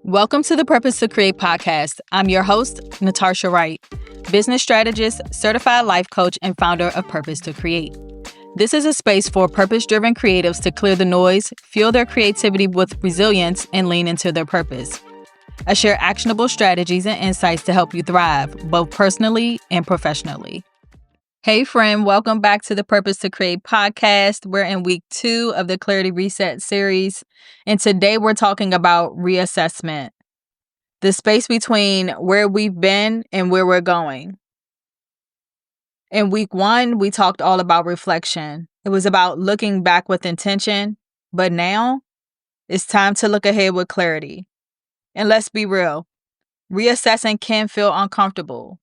Welcome to the Purpose to Create podcast. I'm your host, Natasha Wright, business strategist, certified life coach, and founder of Purpose to Create. This is a space for purpose-driven creatives to clear the noise, fuel their creativity with resilience, and lean into their purpose. I share actionable strategies and insights to help you thrive, both personally and professionally. Hey friend, welcome back to the Purpose to Create podcast. We're in week 2 of the Clarity Reset series, and today we're talking about reassessment, the space between where we've been and where we're going. In week 1, we talked all about reflection. It was about looking back with intention, but now it's time to look ahead with clarity. And let's be real, reassessing can feel uncomfortable,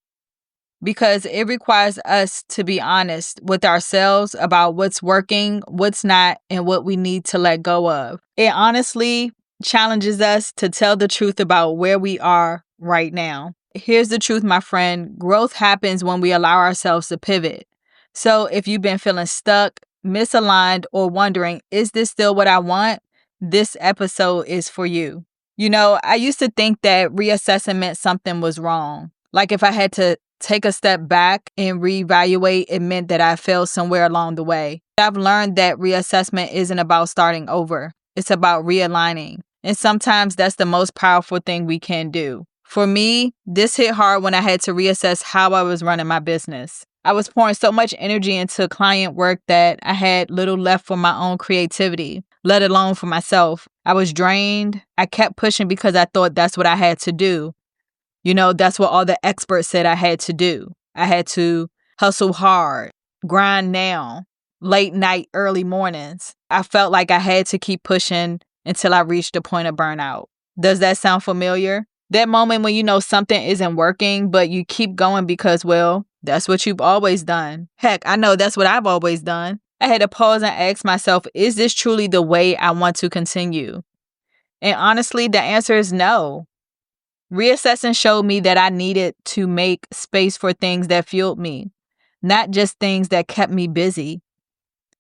because it requires us to be honest with ourselves about what's working, what's not, and what we need to let go of. It honestly challenges us to tell the truth about where we are right now. Here's the truth, my friend. Growth happens when we allow ourselves to pivot. So if you've been feeling stuck, misaligned, or wondering, is this still what I want? This episode is for you. You know, I used to think that reassessing meant something was wrong. Like if I had to take a step back and reevaluate, it meant that I failed somewhere along the way. I've learned that reassessment isn't about starting over. It's about realigning. And sometimes that's the most powerful thing we can do. For me, this hit hard when I had to reassess how I was running my business. I was pouring so much energy into client work that I had little left for my own creativity, let alone for myself. I was drained. I kept pushing because I thought that's what I had to do. You know, that's what all the experts said I had to do. I had to hustle hard, grind now, late night, early mornings. I felt like I had to keep pushing until I reached the point of burnout. Does that sound familiar? That moment when you know something isn't working, but you keep going because, well, that's what you've always done. Heck, I know that's what I've always done. I had to pause and ask myself, is this truly the way I want to continue? And honestly, the answer is no. Reassessing showed me that I needed to make space for things that fueled me, not just things that kept me busy.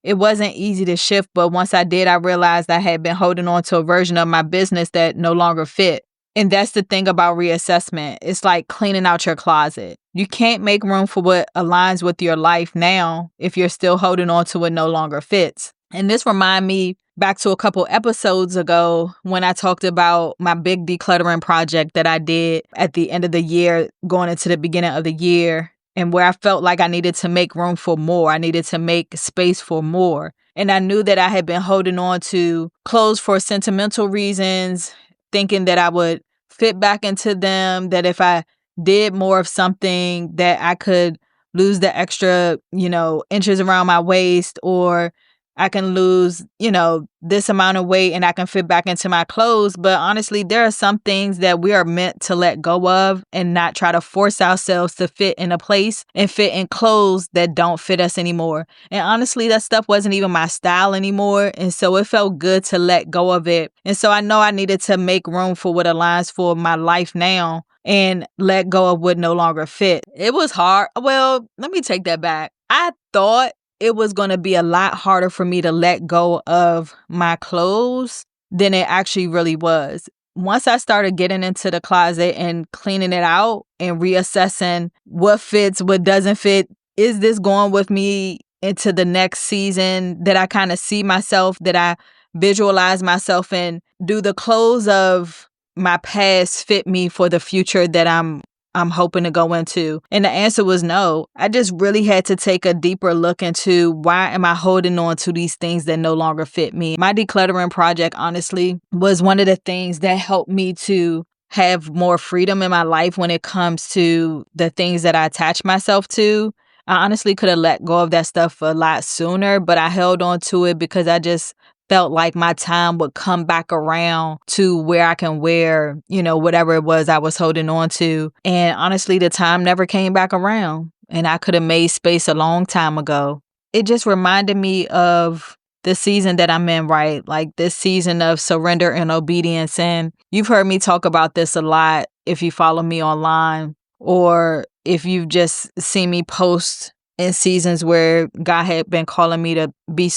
It wasn't easy to shift, but once I did, I realized I had been holding on to a version of my business that no longer fit. And that's the thing about reassessment. It's like cleaning out your closet. You can't make room for what aligns with your life now if you're still holding on to what no longer fits. And this reminds me back to a couple episodes ago when I talked about my big decluttering project that I did at the end of the year, going into the beginning of the year, and where I felt like I needed to make room for more. I needed to make space for more. And I knew that I had been holding on to clothes for sentimental reasons, thinking that I would fit back into them, that if I did more of something that I could lose the extra, inches around my waist, or I can lose, this amount of weight and I can fit back into my clothes. But honestly, there are some things that we are meant to let go of and not try to force ourselves to fit in a place and fit in clothes that don't fit us anymore. And honestly, that stuff wasn't even my style anymore. And so it felt good to let go of it. And so I know I needed to make room for what aligns for my life now and let go of what no longer fit. It was hard. Well, let me take that back. I thought it was going to be a lot harder for me to let go of my clothes than it actually really was. Once I started getting into the closet and cleaning it out and reassessing what fits, what doesn't fit, is this going with me into the next season that I kind of see myself, that I visualize myself in? Do the clothes of my past fit me for the future that I'm hoping to go into? And the answer was no. I just really had to take a deeper look into, why am I holding on to these things that no longer fit me? My decluttering project, honestly, was one of the things that helped me to have more freedom in my life when it comes to the things that I attach myself to. I honestly could have let go of that stuff a lot sooner, but I held on to it because I just felt like my time would come back around to where I can wear, whatever it was I was holding on to. And honestly, the time never came back around, and I could have made space a long time ago. It just reminded me of the season that I'm in, right? Like this season of surrender and obedience. And you've heard me talk about this a lot if you follow me online, or if you've just seen me post in seasons where God had been calling me to be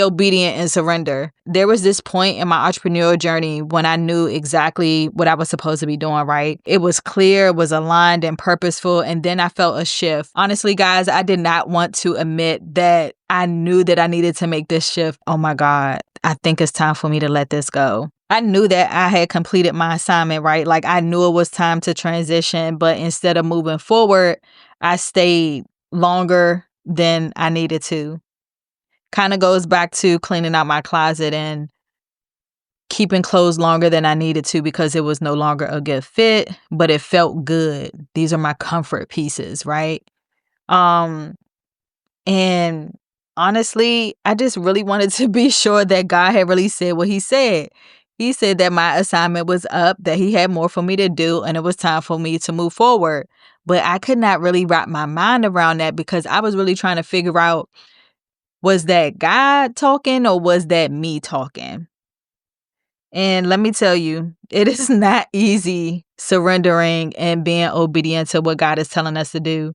obedient and surrender. There was this point in my entrepreneurial journey when I knew exactly what I was supposed to be doing, right? It was clear, it was aligned and purposeful. And then I felt a shift. Honestly, guys, I did not want to admit that I knew that I needed to make this shift. Oh my God, I think it's time for me to let this go. I knew that I had completed my assignment, right? Like I knew it was time to transition, but instead of moving forward, I stayed longer than I needed to. Kind of goes back to cleaning out my closet and keeping clothes longer than I needed to because it was no longer a good fit, but it felt good. These are my comfort pieces, right? And honestly, I just really wanted to be sure that God had really said what he said. He said that my assignment was up, that he had more for me to do, and it was time for me to move forward. But I could not really wrap my mind around that because I was really trying to figure out, was that God talking or was that me talking? And let me tell you, it is not easy surrendering and being obedient to what God is telling us to do.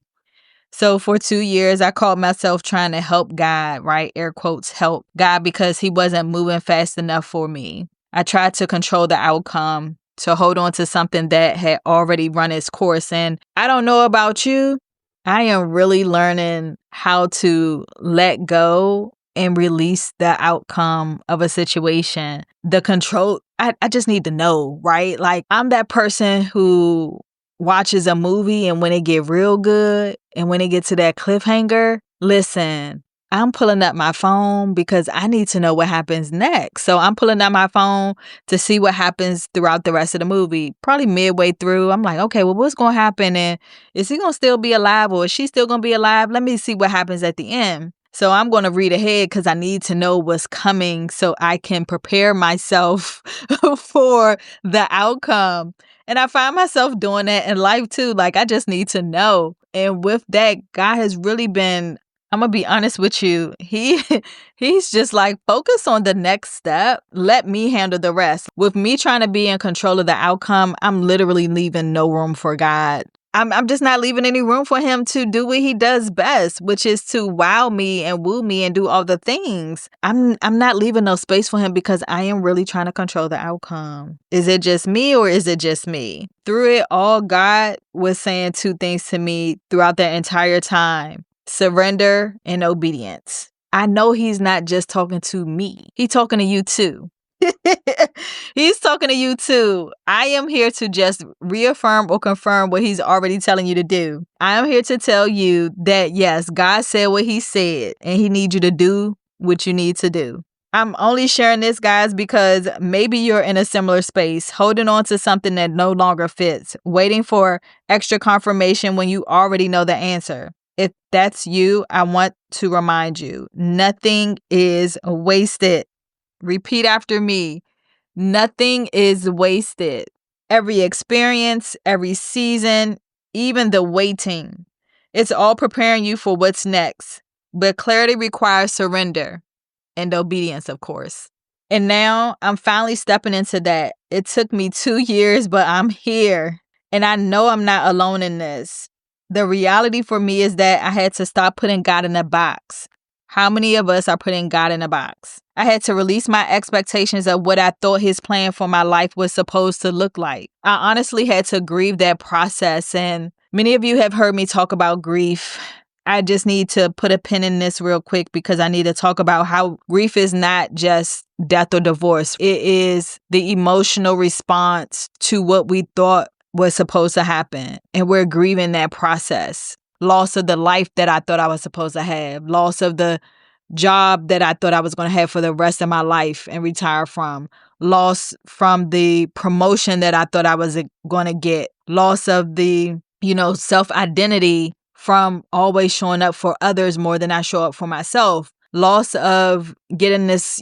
So for 2 years, I called myself trying to help God, right? Air quotes, help God, because he wasn't moving fast enough for me. I tried to control the outcome, to hold on to something that had already run its course. And I don't know about you, I am really learning how to let go and release the outcome of a situation. The control, I just need to know, right? Like I'm that person who watches a movie and when it get real good and when it get to that cliffhanger, listen, I'm pulling up my phone because I need to know what happens next. So I'm pulling up my phone to see what happens throughout the rest of the movie. Probably midway through, I'm like, okay, well, what's going to happen? And is he going to still be alive or is she still going to be alive? Let me see what happens at the end. So I'm going to read ahead because I need to know what's coming so I can prepare myself for the outcome. And I find myself doing that in life too. Like I just need to know. And with that, God has really been, I'm going to be honest with you. He's just like, focus on the next step. Let me handle the rest. With me trying to be in control of the outcome, I'm literally leaving no room for God. I'm just not leaving any room for him to do what he does best, which is to wow me and woo me and do all the things. I'm not leaving no space for him because I am really trying to control the outcome. Is it just me or is it just me? Through it all, God was saying 2 things to me throughout that entire time: surrender and obedience. I know he's not just talking to me. He's talking to you too. He's talking to you too. I am here to just reaffirm or confirm what he's already telling you to do. I am here to tell you that yes, God said what he said and he needs you to do what you need to do. I'm only sharing this, guys, because maybe you're in a similar space, holding on to something that no longer fits, waiting for extra confirmation when you already know the answer. If that's you, I want to remind you, nothing is wasted. Repeat after me. Nothing is wasted. Every experience, every season, even the waiting, it's all preparing you for what's next. But clarity requires surrender and obedience, of course. And now I'm finally stepping into that. It took me 2 years, but I'm here. And I know I'm not alone in this. The reality for me is that I had to stop putting God in a box. How many of us are putting God in a box? I had to release my expectations of what I thought his plan for my life was supposed to look like. I honestly had to grieve that process. And many of you have heard me talk about grief. I just need to put a pin in this real quick because I need to talk about how grief is not just death or divorce. It is the emotional response to what we thought was supposed to happen. And we're grieving that process. Loss of the life that I thought I was supposed to have. Loss of the job that I thought I was going to have for the rest of my life and retire from. Loss from the promotion that I thought I was going to get. Loss of the, self-identity from always showing up for others more than I show up for myself. Loss of getting this,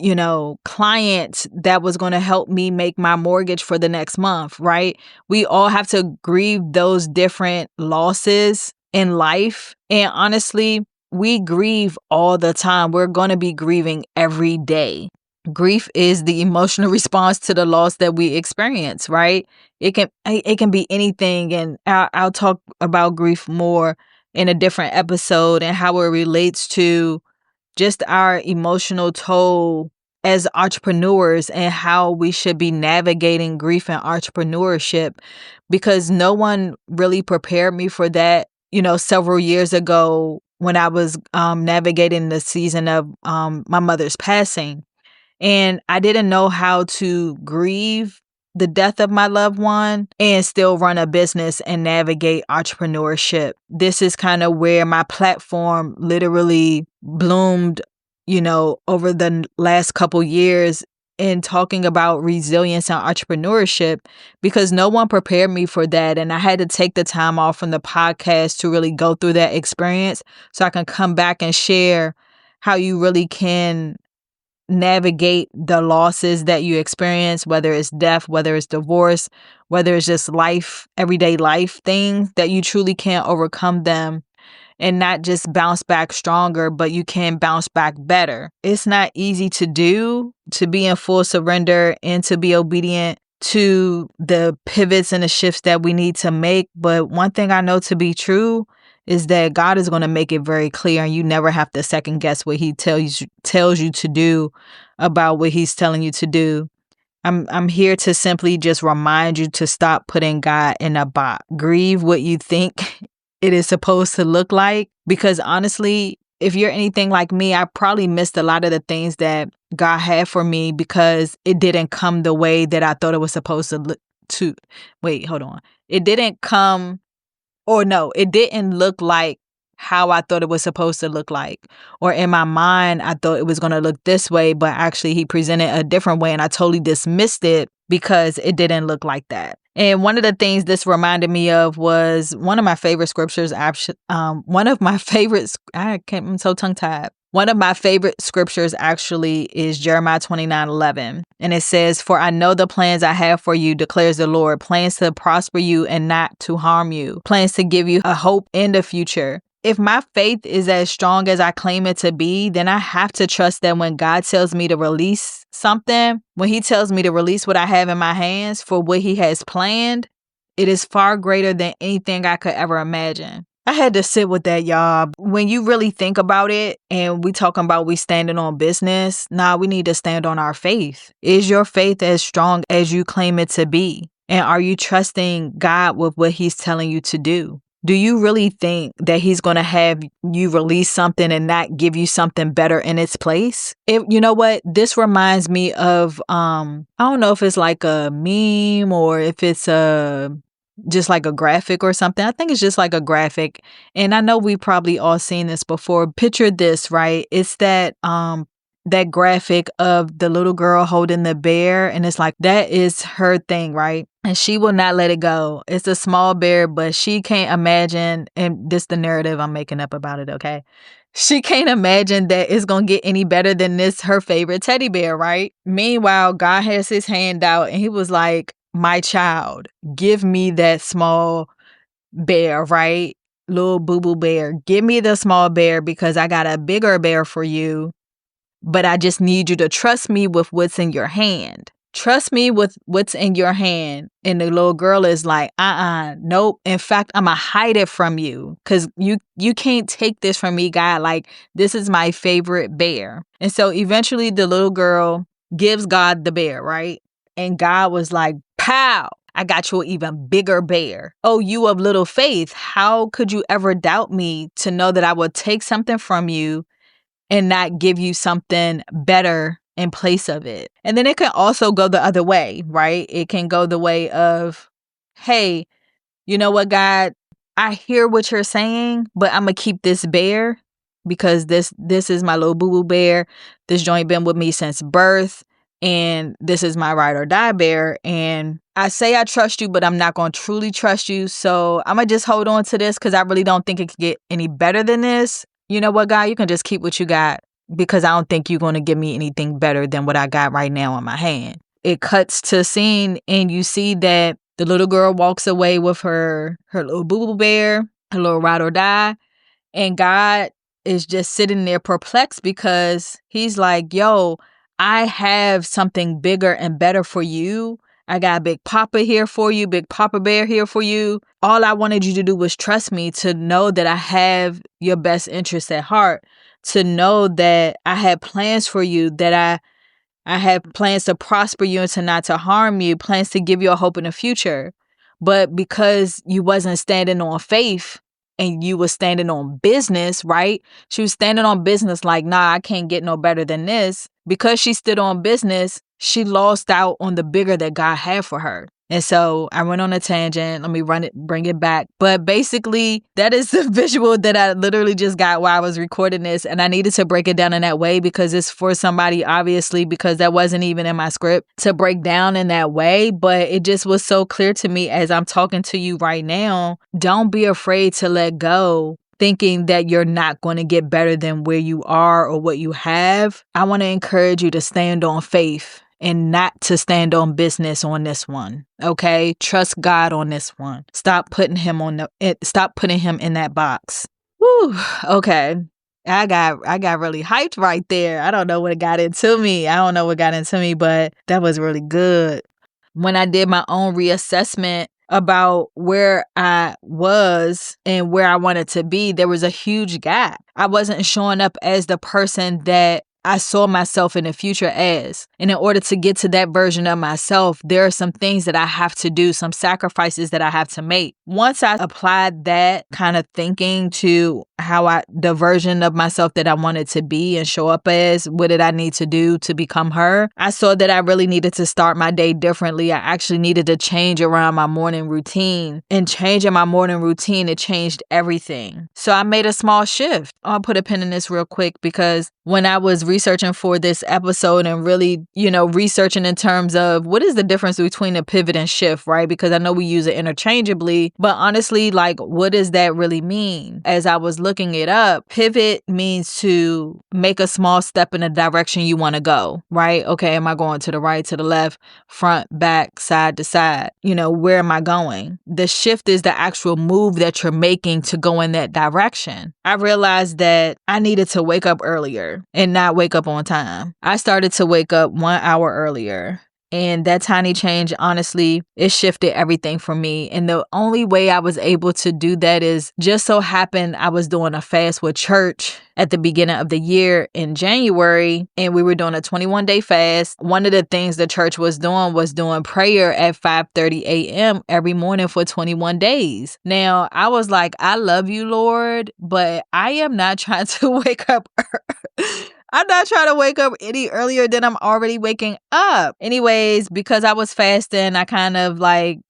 client that was going to help me make my mortgage for the next month, right? We all have to grieve those different losses in life. And honestly, we grieve all the time. We're going to be grieving every day. Grief is the emotional response to the loss that we experience, right? It can be anything. And I'll talk about grief more in a different episode and how it relates to just our emotional toll as entrepreneurs and how we should be navigating grief and entrepreneurship, because no one really prepared me for that, several years ago when I was navigating the season of my mother's passing. And I didn't know how to grieve the death of my loved one and still run a business and navigate entrepreneurship. This is kind of where my platform literally bloomed, over the last couple years in talking about resilience and entrepreneurship, because no one prepared me for that. And I had to take the time off from the podcast to really go through that experience so I can come back and share how you really can navigate the losses that you experience, whether it's death, whether it's divorce, whether it's just life, everyday life things, that you truly can't overcome them and not just bounce back stronger, but you can bounce back better. It's not easy to do, to be in full surrender and to be obedient to the pivots and the shifts that we need to make. But one thing I know to be true is that God is going to make it very clear, and you never have to second guess what he tells you to do about what he's telling you to do. I'm here to simply just remind you to stop putting God in a box. Grieve what you think it is supposed to look like, because honestly, if you're anything like me, I probably missed a lot of the things that God had for me because it didn't come the way that I thought it was supposed to look. Wait, hold on. It didn't come, or no, it didn't look like how I thought it was supposed to look like. Or in my mind, I thought it was going to look this way, but actually he presented a different way and I totally dismissed it because it didn't look like that. And one of the things this reminded me of was one of my favorite scriptures. I'm so tongue-tied. One of my favorite scriptures actually is Jeremiah 29:11. And it says, "For I know the plans I have for you, declares the Lord, plans to prosper you and not to harm you, plans to give you a hope in the future." If my faith is as strong as I claim it to be, then I have to trust that when God tells me to release something, when he tells me to release what I have in my hands for what he has planned, it is far greater than anything I could ever imagine. I had to sit with that, y'all. When you really think about it, and we talking about we standing on business, we need to stand on our faith. Is your faith as strong as you claim it to be? And are you trusting God with what he's telling you to do? Do you really think that he's going to have you release something and not give you something better in its place? You know what? This reminds me of, I don't know if it's like a meme or if it's just like a graphic or something. I think it's just like a graphic. And I know we've probably all seen this before. Picture this, right? It's that graphic of the little girl holding the bear, and it's like that is her thing, right? And she will not let it go. It's a small bear, but she can't imagine, and this the narrative I'm making up about it, okay? She can't imagine that it's gonna get any better than this, her favorite teddy bear, right? Meanwhile, God has his hand out and he was like, "My child, give me that small bear," right? Little boo-boo bear. "Give me the small bear because I got a bigger bear for you. But I just need you to trust me with what's in your hand. Trust me with what's in your hand." And the little girl is like, nope. In fact, I'm going to hide it from you because you can't take this from me, God. Like, this is my favorite bear. And so eventually the little girl gives God the bear, right? And God was like, pow, I got you an even bigger bear. Oh, you of little faith. How could you ever doubt me to know that I would take something from you and not give you something better in place of it? And then it can also go the other way, right? It can go the way of, hey, you know what, God, I hear what you're saying, but I'm going to keep this bear because this is my little boo-boo bear. This joint been with me since birth, and this is my ride or die bear. And I say I trust you, but I'm not going to truly trust you. So I'm going to just hold on to this because I really don't think it can get any better than this. You know what, God, you can just keep what you got because I don't think you're going to give me anything better than what I got right now in my hand. It cuts to scene and you see that the little girl walks away with her little boo-boo bear, her little ride or die. And God is just sitting there perplexed because he's like, yo, I have something bigger and better for you. I got Big Papa here for you, Big Papa Bear here for you. All I wanted you to do was trust me, to know that I have your best interests at heart, to know that I had plans for you, that I had plans to prosper you and to not to harm you, plans to give you a hope in the future. But because you wasn't standing on faith and you was standing on business, right? She was standing on business like, nah, I can't get no better than this. Because she stood on business, she lost out on the bigger that God had for her. And so I went on a tangent. Let me bring it back. But basically, that is the visual that I literally just got while I was recording this. And I needed to break it down in that way because it's for somebody, obviously, because that wasn't even in my script to break down in that way. But it just was so clear to me as I'm talking to you right now. Don't be afraid to let go, thinking that you're not going to get better than where you are or what you have. I want to encourage you to stand on faith and not to stand on business on this one. Okay? Trust God on this one. Stop putting him in that box. Whew. Okay. I got really hyped right there. I don't know what got into me. But that was really good. When I did my own reassessment about where I was and where I wanted to be, there was a huge gap. I wasn't showing up as the person that I saw myself in the future as. And in order to get to that version of myself, there are some things that I have to do, some sacrifices that I have to make. Once I applied that kind of thinking to the version of myself that I wanted to be and show up as, what did I need to do to become her? I saw that I really needed to start my day differently. I actually needed to change around my morning routine. And changing my morning routine, it changed everything. So I made a small shift. I'll put a pin in this real quick because when I was researching for this episode and really, researching in terms of what is the difference between a pivot and shift, right? Because I know we use it interchangeably, but honestly, what does that really mean? As I was looking it up, pivot means to make a small step in the direction you want to go, right? Okay, am I going to the right, to the left, front, back, side to side? Where am I going? The shift is the actual move that you're making to go in that direction. I realized that I needed to wake up earlier and not wake up on time. I started to wake up 1 hour earlier. And that tiny change, honestly, it shifted everything for me. And the only way I was able to do that is just so happened I was doing a fast with church at the beginning of the year in January. And we were doing a 21-day fast. One of the things the church was doing prayer at 5:30 a.m. every morning for 21 days. Now, I was like, I love you, Lord, but I am not trying to wake up I'm not trying to wake up any earlier than I'm already waking up. Anyways, because I was fasting, I kind of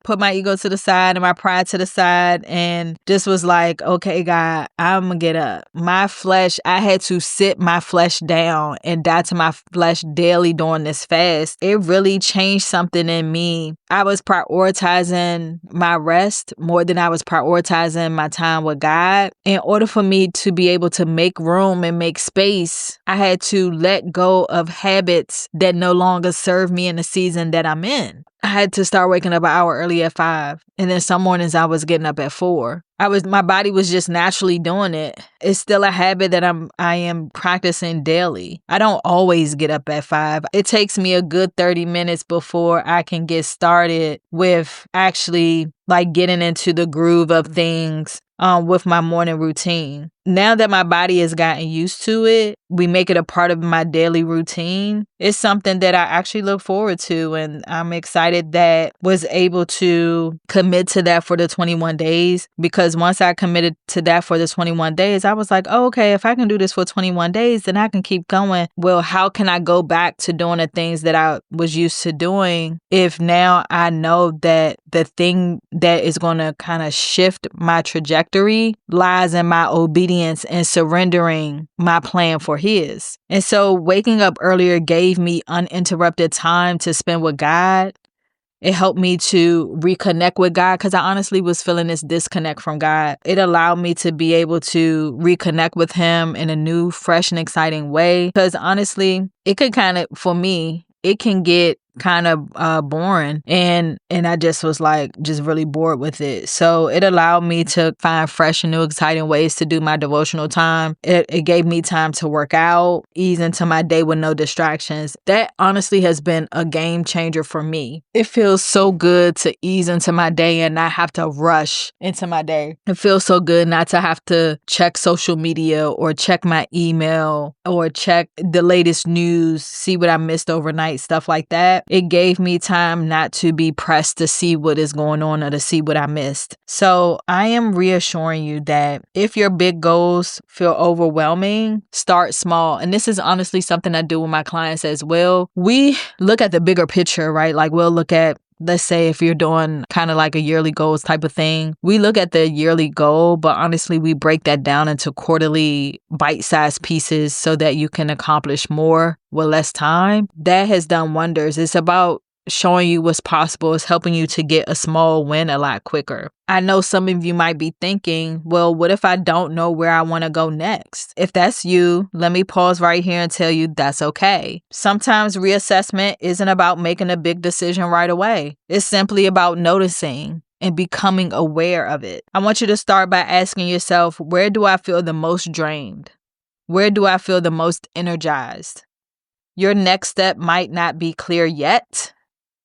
put my ego to the side and my pride to the side and just was like, okay, God, I'm going to get up. My flesh, I had to sit my flesh down and die to my flesh daily during this fast. It really changed something in me. I was prioritizing my rest more than I was prioritizing my time with God. In order for me to be able to make room and make space, I had to let go of habits that no longer serve me in the season that I'm in. I had to start waking up an hour early at 5. And then some mornings I was getting up at 4. My body was just naturally doing it. It's still a habit that I am practicing daily. I don't always get up at 5. It takes me a good 30 minutes before I can get started with actually getting into the groove of things with my morning routine. Now that my body has gotten used to it, we make it a part of my daily routine. It's something that I actually look forward to, and I'm excited that was able to commit to that for the 21 days, because once I committed to that for the 21 days, I was like, oh, okay, if I can do this for 21 days, then I can keep going. Well, how can I go back to doing the things that I was used to doing if now I know that the thing that is going to kind of shift my trajectory lies in my obedience and surrendering my plan for His? And so waking up earlier gave me uninterrupted time to spend with God. It helped me to reconnect with God because I honestly was feeling this disconnect from God. It allowed me to be able to reconnect with Him in a new, fresh, and exciting way. Because honestly, it could for me, it can get kind of boring, and I just was like just really bored with it. So it allowed me to find fresh and new exciting ways to do my devotional time. It gave me time to work out, ease into my day with no distractions. That honestly has been a game changer for me. It feels so good to ease into my day and not have to rush into my day. It feels so good not to have to check social media or check my email or check the latest news, see what I missed overnight, stuff like that. It gave me time not to be pressed to see what is going on or to see what I missed. So I am reassuring you that if your big goals feel overwhelming, start small. And this is honestly something I do with my clients as well. We look at the bigger picture, right? Like we'll look at, let's say if you're doing kind of like a yearly goals type of thing, we look at the yearly goal, but honestly, we break that down into quarterly bite-sized pieces so that you can accomplish more with less time. That has done wonders. It's about showing you what's possible. It's helping you to get a small win a lot quicker. I know some of you might be thinking, well, what if I don't know where I want to go next? If that's you, let me pause right here and tell you that's okay. Sometimes reassessment isn't about making a big decision right away. It's simply about noticing and becoming aware of it. I want you to start by asking yourself, where do I feel the most drained? Where do I feel the most energized? Your next step might not be clear yet,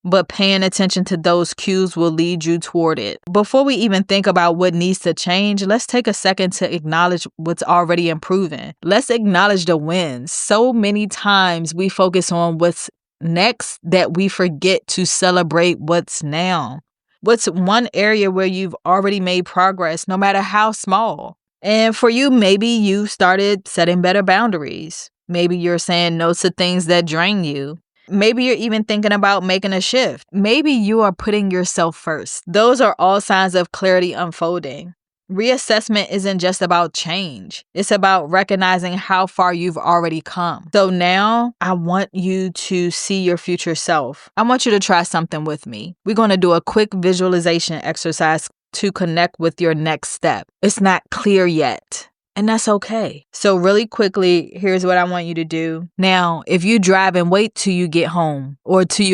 but paying attention to those cues will lead you toward it. Before we even think about what needs to change, let's take a second to acknowledge what's already improving. Let's acknowledge the wins. So many times we focus on what's next that we forget to celebrate what's now. What's one area where you've already made progress, no matter how small? And for you, maybe you started setting better boundaries. Maybe you're saying no to things that drain you. Maybe you're even thinking about making a shift. Maybe you are putting yourself first. Those are all signs of clarity unfolding. Reassessment isn't just about change. It's about recognizing how far you've already come. So now I want you to see your future self. I want you to try something with me. We're going to do a quick visualization exercise to connect with your next step. It's not clear yet. And that's okay. So really quickly, here's what I want you to do. Now, if you drive and wait till you get home or to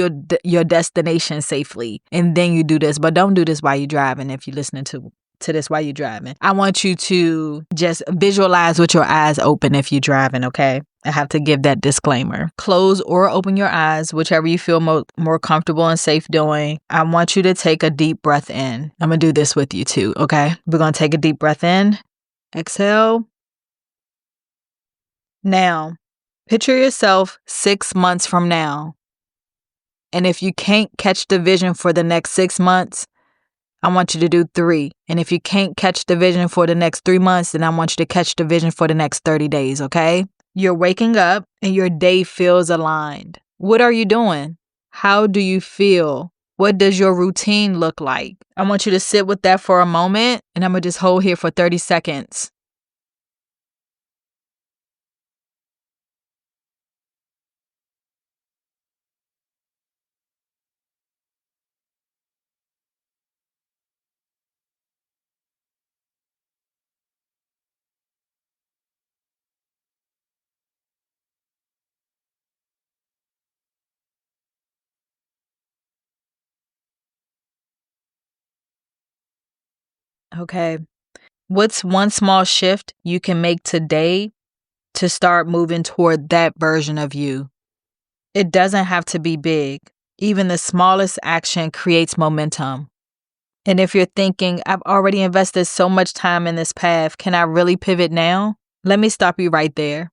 your destination safely, and then you do this, but don't do this while you're driving if you're listening to this while you're driving. I want you to just visualize with your eyes open if you're driving, okay? I have to give that disclaimer. Close or open your eyes, whichever you feel more comfortable and safe doing. I want you to take a deep breath in. I'm going to do this with you too, okay? We're going to take a deep breath in. Exhale. Now, picture yourself 6 months from now. And if you can't catch the vision for the next 6 months, I want you to do 3. And if you can't catch the vision for the next 3 months, then I want you to catch the vision for the next 30 days, okay? You're waking up and your day feels aligned. What are you doing? How do you feel? What does your routine look like? I want you to sit with that for a moment, and I'm going to just hold here for 30 seconds. Okay. What's one small shift you can make today to start moving toward that version of you? It doesn't have to be big. Even the smallest action creates momentum. And if you're thinking, I've already invested so much time in this path, can I really pivot now? Let me stop you right there.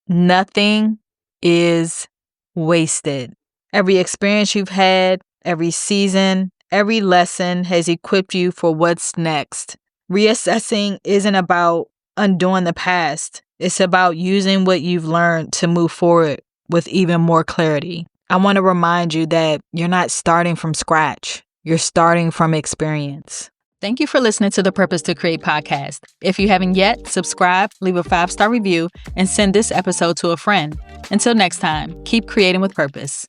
Nothing is wasted. Every experience you've had, every season, every lesson has equipped you for what's next. Reassessing isn't about undoing the past. It's about using what you've learned to move forward with even more clarity. I want to remind you that you're not starting from scratch. You're starting from experience. Thank you for listening to the Purpose to Create podcast. If you haven't yet, subscribe, leave a 5-star review, and send this episode to a friend. Until next time, keep creating with purpose.